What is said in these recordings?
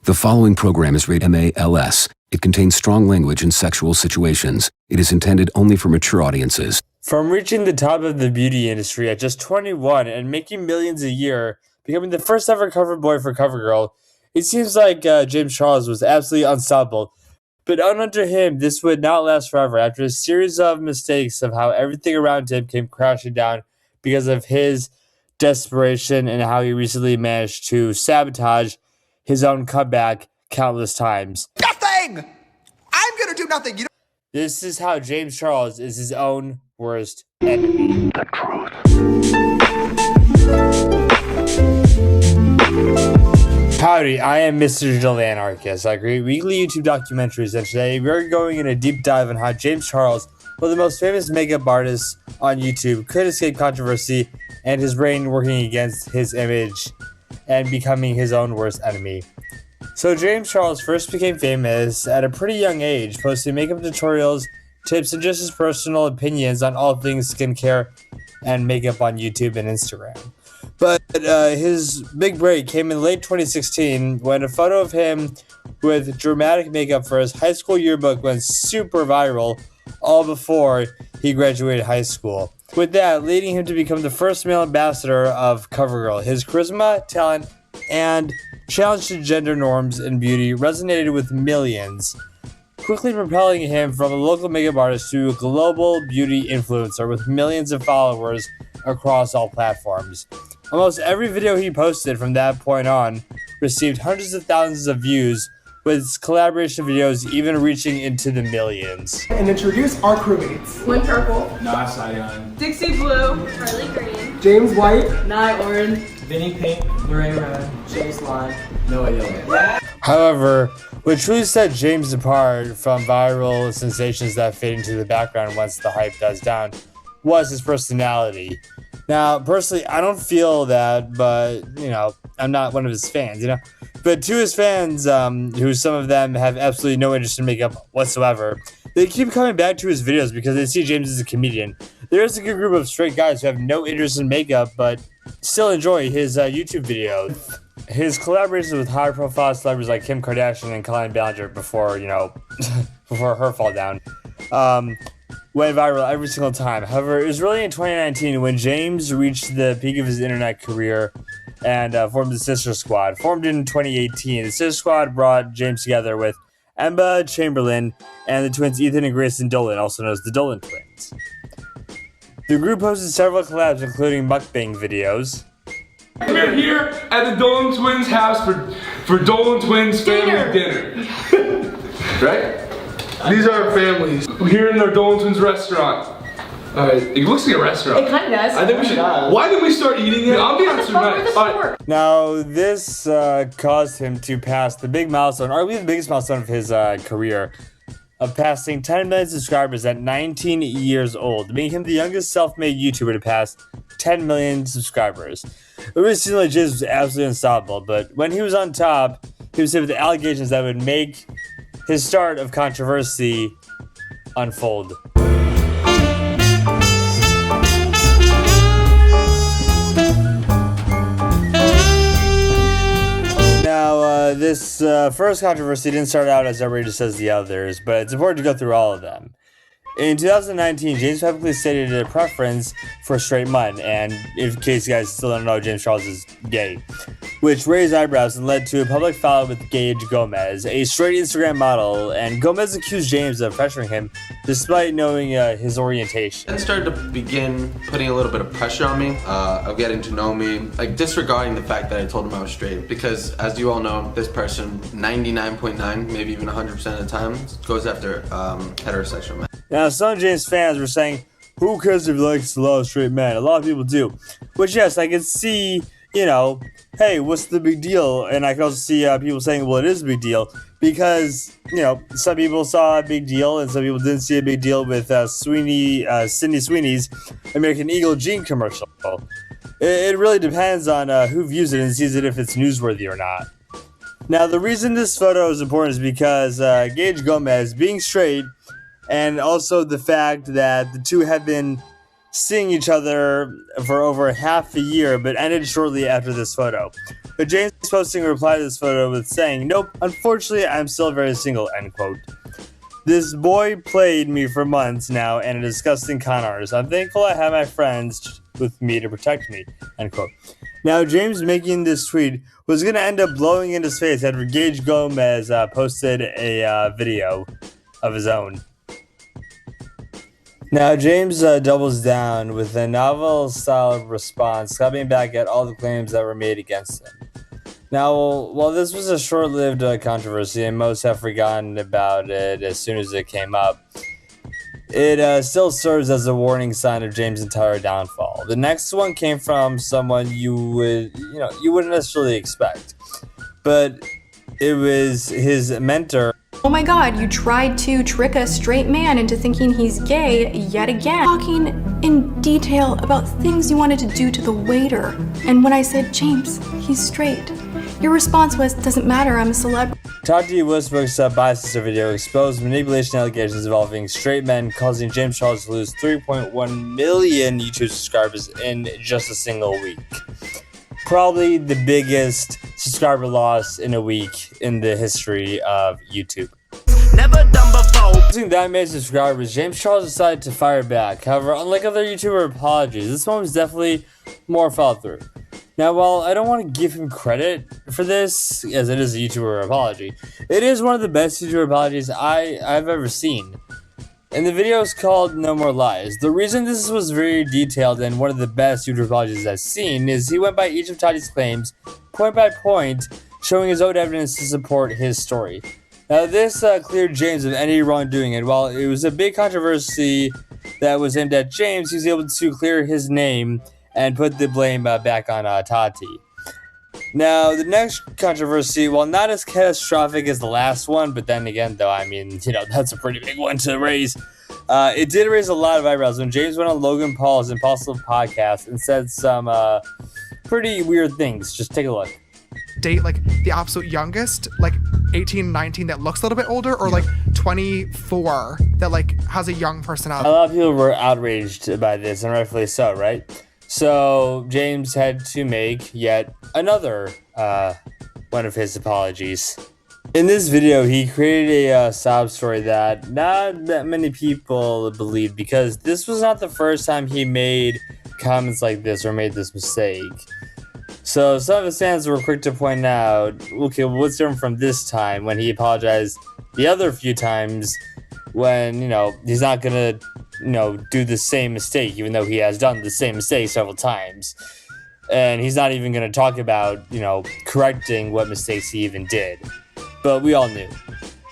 The following program is rated MALS. It contains strong language and sexual situations. It is intended only for mature audiences. From reaching the top of the beauty industry at just 21 and making millions a year, becoming the first ever cover boy for CoverGirl, it seems like James Charles was absolutely unstoppable. But unknown to him, this would not last forever after a series of mistakes of how everything around him came crashing down because of his desperation and how he recently managed to sabotage his own comeback countless times. Nothing! I'm gonna do nothing. This is how James Charles is his own worst enemy. The truth. Howdy, I am Mr. Digital Anarchist. I create weekly YouTube documentaries, and today we're going in a deep dive on how James Charles, one of the most famous makeup artists on YouTube, could escape controversy and his brain working against his image and becoming his own worst enemy. So James Charles first became famous at a pretty young age, posting makeup tutorials, tips, and just his personal opinions on all things skincare and makeup on YouTube and Instagram. But his big break came in late 2016 when a photo of him with dramatic makeup for his high school yearbook went super viral, all before he graduated high school. With that, leading him to become the first male ambassador of CoverGirl. His charisma, talent, and challenge to gender norms in beauty resonated with millions, quickly propelling him from a local makeup artist to a global beauty influencer with millions of followers across all platforms. Almost every video he posted from that point on received hundreds of thousands of views, with his collaboration videos even reaching into the millions. And introduce our crewmates. One purple, Nah, Cyan. Dixie blue, Harley green, James White, Nye orange, Vinny Pink, Lorraine Red, Chase Lime, Noah Yellow. However, what truly set James apart from viral sensations that fade into the background once the hype dies down was his personality. Now, personally, I don't feel that, but, I'm not one of his fans, But to his fans, who some of them have absolutely no interest in makeup whatsoever, they keep coming back to his videos because they see James as a comedian. There is a good group of straight guys who have no interest in makeup, but still enjoy his YouTube videos. His collaborations with high-profile celebrities like Kim Kardashian and Colleen Ballinger before her fall down, went viral every single time. However, it was really in 2019 when James reached the peak of his internet career and formed the Sister Squad. Formed in 2018, the Sister Squad brought James together with Emma Chamberlain and the twins Ethan and Grayson Dolan, also known as the Dolan twins. The group hosted several collabs, including mukbang videos. We're here at the Dolan twins' house for Dolan twins family dinner. Right? These are our families. We're here in our Dolan twins restaurant. Alright, it looks like a restaurant. It kind of does. I think we should. Why didn't we start eating it? The ambiance are nice. Alright. Now, this caused him to pass the big milestone, arguably the biggest milestone of his career, of passing 10 million subscribers at 19 years old, making him the youngest self-made YouTuber to pass 10 million subscribers. It really seemed like James was absolutely unstoppable, but when he was on top, he was hit with the allegations that would make his start of controversy unfold. Now, this first controversy didn't start out as outrageous as the others, but it's important to go through all of them. In 2019, James publicly stated a preference for straight men, and in case you guys still don't know, James Charles is gay, which raised eyebrows and led to a public fallout with Gage Gomez, a straight Instagram model, and Gomez accused James of pressuring him despite knowing his orientation. It started to begin putting a little bit of pressure on me, of getting to know me, like disregarding the fact that I told him I was straight, because as you all know, this person 99.9, maybe even 100% of the time, goes after heterosexual men. Now, some James fans were saying, who cares if he likes a lot of straight men? A lot of people do. Which, yes, I can see, hey, what's the big deal? And I can also see people saying, well, it is a big deal. Because, some people saw a big deal and some people didn't see a big deal with Sydney Sweeney's American Eagle jean commercial. It really depends on who views it and sees it if it's newsworthy or not. Now, the reason this photo is important is because Gage Gomez, being straight, and also the fact that the two have been seeing each other for over half a year, but ended shortly after this photo. But James posting a reply to this photo with saying, "Nope, unfortunately, I'm still very single," end quote. "This boy played me for months now and a disgusting con artist. I'm thankful I have my friends with me to protect me," end quote. Now, James making this tweet was going to end up blowing in his face after Gage Gomez posted a video of his own. Now, James doubles down with a novel-style response, coming back at all the claims that were made against him. Now, while this was a short-lived controversy and most have forgotten about it as soon as it came up, it still serves as a warning sign of James' entire downfall. The next one came from someone you wouldn't necessarily expect, but it was his mentor. "Oh my god, you tried to trick a straight man into thinking he's gay yet again." Talking in detail about things you wanted to do to the waiter. And when I said, "James, he's straight," your response was, "Doesn't matter, I'm a celebrity." Tati Westbrook's biosister video exposed manipulation allegations involving straight men, causing James Charles to lose 3.1 million YouTube subscribers in just a single week. Probably the biggest subscriber loss in a week in the history of YouTube. Never done before. Losing that many subscribers, James Charles decided to fire back. However, unlike other YouTuber apologies, this one was definitely more followed through. Now, while I don't want to give him credit for this, as it is a YouTuber apology, it is one of the best YouTuber apologies I've ever seen. And the video is called No More Lies. The reason this was very detailed and one of the best YouTuber apologies I've seen is he went by each of Tati's claims, point by point, showing his own evidence to support his story. Now, this cleared James of any wrongdoing, and while it was a big controversy that was aimed at James, he was able to clear his name and put the blame back on Tati. Now, the next controversy, while not as catastrophic as the last one, but then again, though, I mean, that's a pretty big one to raise. It did raise a lot of eyebrows when James went on Logan Paul's Impossible podcast and said some pretty weird things. Just take a look. Date like the absolute youngest, like 18, 19 that looks a little bit older, or like 24 that like has a young personality. A lot of people were outraged by this, and rightfully so, right? So James had to make yet another one of his apologies. In this video, he created a sob story that not that many people believe, because this was not the first time he made comments like this or made this mistake. So some of his fans were quick to point out, okay, well, what's different from this time when he apologized the other few times when, he's not gonna, do the same mistake, even though he has done the same mistake several times. And he's not even gonna talk about, correcting what mistakes he even did. But we all knew.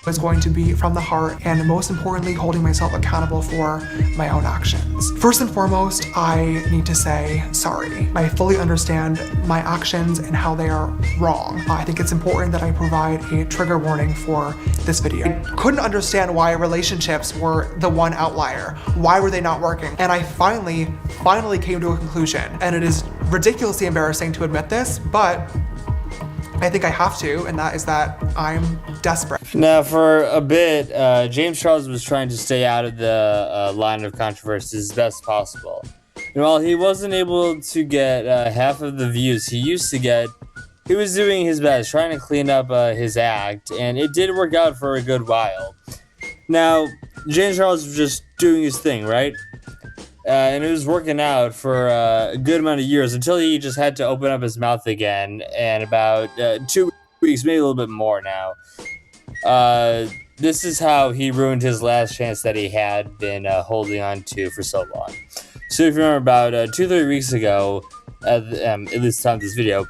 Was going to be from the heart, and most importantly, holding myself accountable for my own actions. First and foremost, I need to say sorry. I fully understand my actions and how they are wrong. I think it's important that I provide a trigger warning for this video. I couldn't understand why relationships were the one outlier. Why were they not working? And I finally came to a conclusion. And it is ridiculously embarrassing to admit this, but I think I have to, and that is that I'm desperate. Now, for a bit, James Charles was trying to stay out of the line of controversy as best possible. And while he wasn't able to get half of the views he used to get, he was doing his best, trying to clean up his act, and it did work out for a good while. Now, James Charles was just doing his thing, right? And it was working out for a good amount of years until he just had to open up his mouth again, and about 2 weeks, maybe a little bit more now. This is how he ruined his last chance that he had been holding on to for so long. So if you remember, about 2-3 weeks ago, at least the time of this video,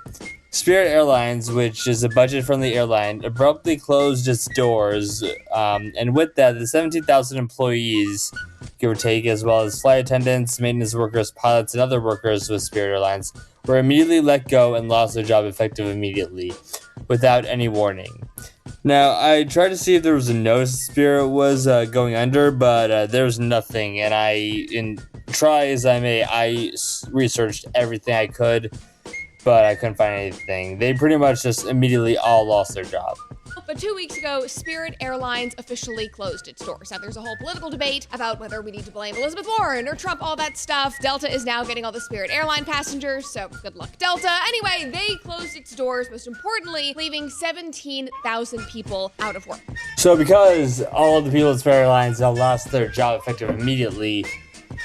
Spirit Airlines, which is a budget-friendly airline, abruptly closed its doors, and with that, the 17,000 employees, give or take, as well as flight attendants, maintenance workers, pilots, and other workers with Spirit Airlines, were immediately let go and lost their job effective immediately, without any warning. Now, I tried to see if there was a notice Spirit was going under, but there was nothing, and try as I may, I researched everything I could, but I couldn't find anything. They pretty much just immediately all lost their job. But 2 weeks ago, Spirit Airlines officially closed its doors. Now, there's a whole political debate about whether we need to blame Elizabeth Warren or Trump, all that stuff. Delta is now getting all the Spirit Airline passengers, so good luck, Delta. Anyway, they closed its doors, most importantly, leaving 17,000 people out of work. So because all of the people at Spirit Airlines have lost their job effective immediately,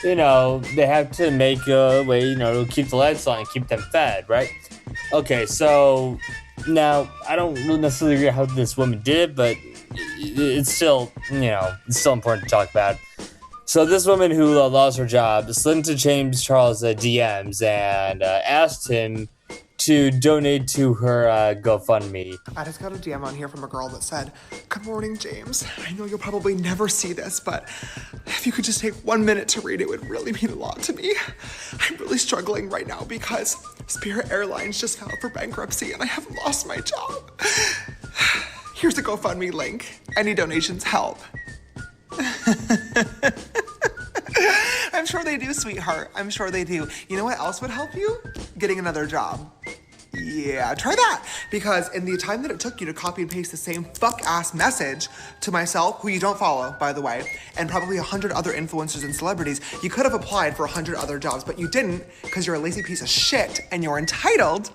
they have to make a way, to keep the lights on and keep them fed, right? Okay, so now I don't really necessarily agree how this woman did, but it's still, it's still important to talk about. So this woman who lost her job slid into James Charles' DMs and asked him to donate to her GoFundMe. I just got a DM on here from a girl that said, "Good morning, James. I know you'll probably never see this, but if you could just take 1 minute to read it, would really mean a lot to me. I'm really struggling right now because Spirit Airlines just filed for bankruptcy and I have lost my job. Here's the GoFundMe link. Any donations help." I'm sure they do, sweetheart. I'm sure they do. You know what else would help you? Getting another job. Yeah, try that. Because in the time that it took you to copy and paste the same fuck-ass message to myself, who you don't follow, by the way, and probably 100 other influencers and celebrities, you could have applied for 100 other jobs, but you didn't because you're a lazy piece of shit and you're entitled.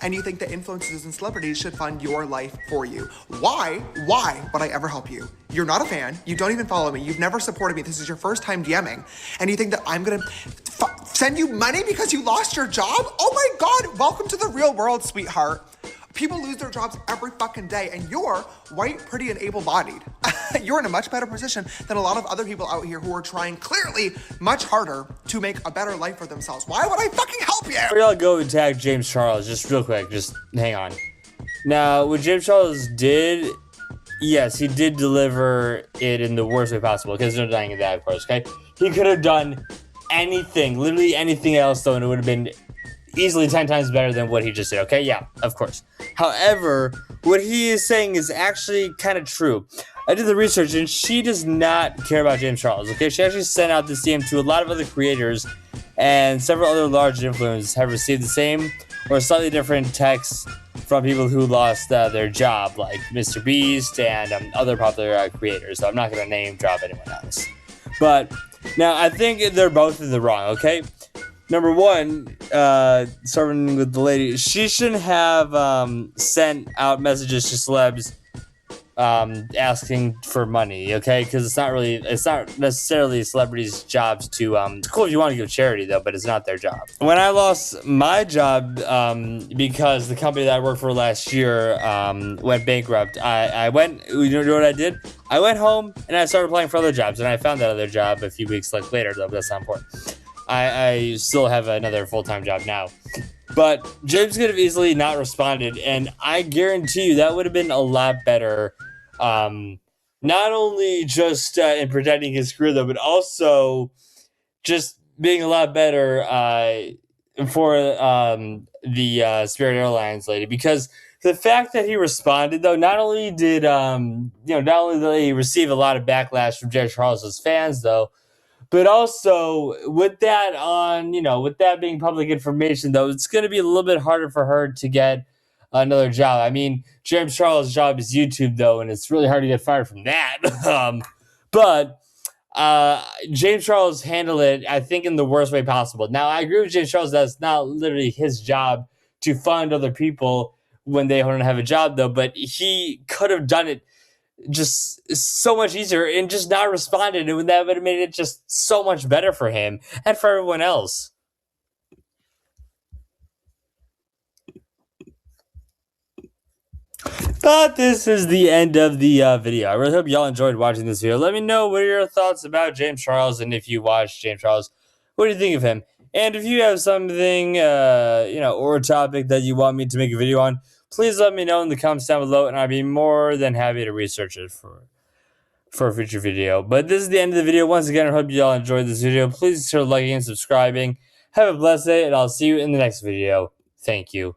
And you think that influencers and celebrities should fund your life for you. Why would I ever help you? You're not a fan. You don't even follow me. You've never supported me. This is your first time DMing. And you think that I'm gonna send you money because you lost your job? Oh my God, welcome to the real world, sweetheart. People lose their jobs every fucking day, and you're white, pretty, and able-bodied. You're in a much better position than a lot of other people out here who are trying clearly much harder to make a better life for themselves. Why would I fucking help you? We're gonna go and tag James Charles just real quick. Just hang on. Now, what James Charles did, yes, he did deliver it in the worst way possible, because there's no denying of that, of course, okay? He could have done anything, literally anything else, though, and it would have been easily 10 times better than what he just did, okay? Yeah, of course. However, what he is saying is actually kind of true. I did the research, and she does not care about James Charles, okay? She actually sent out this DM to a lot of other creators, and several other large influencers have received the same or slightly different texts from people who lost their job, like Mr. Beast and other popular creators. So I'm not going to name drop anyone else. But now I think they're both in the wrong, okay? Number one, starting with the lady, she shouldn't have sent out messages to celebs asking for money, okay? Because it's not necessarily celebrities' jobs to it's cool if you want to give charity though, but it's not their job. When I lost my job because the company that I worked for last year went bankrupt, I went, you know what I did? I went home and I started applying for other jobs, and I found that other job a few weeks later though, but that's not important. I still have another full-time job now. But James could have easily not responded, and I guarantee you that would have been a lot better. Not only just in protecting his career, though, but also just being a lot better for the Spirit Airlines lady. Because the fact that he responded, though, not only did he receive a lot of backlash from James Charles's fans, though, but also with that being public information, though, it's going to be a little bit harder for her to get another job. I mean, James Charles' job is YouTube, though, and it's really hard to get fired from that. But James Charles handled it, I think, in the worst way possible. Now, I agree with James Charles that it's not literally his job to fund other people when they don't have a job, though, but he could have done it just so much easier and just not responded, and that would have made it just so much better for him and for everyone else. But this is the end of the video. I really hope y'all enjoyed watching this video. Let me know what are your thoughts about James Charles, and if you watched James Charles, what do you think of him? And if you have something, or a topic that you want me to make a video on, please let me know in the comments down below, and I'd be more than happy to research it for a future video. But this is the end of the video. Once again, I hope you all enjoyed this video. Please consider liking and subscribing. Have a blessed day, and I'll see you in the next video. Thank you.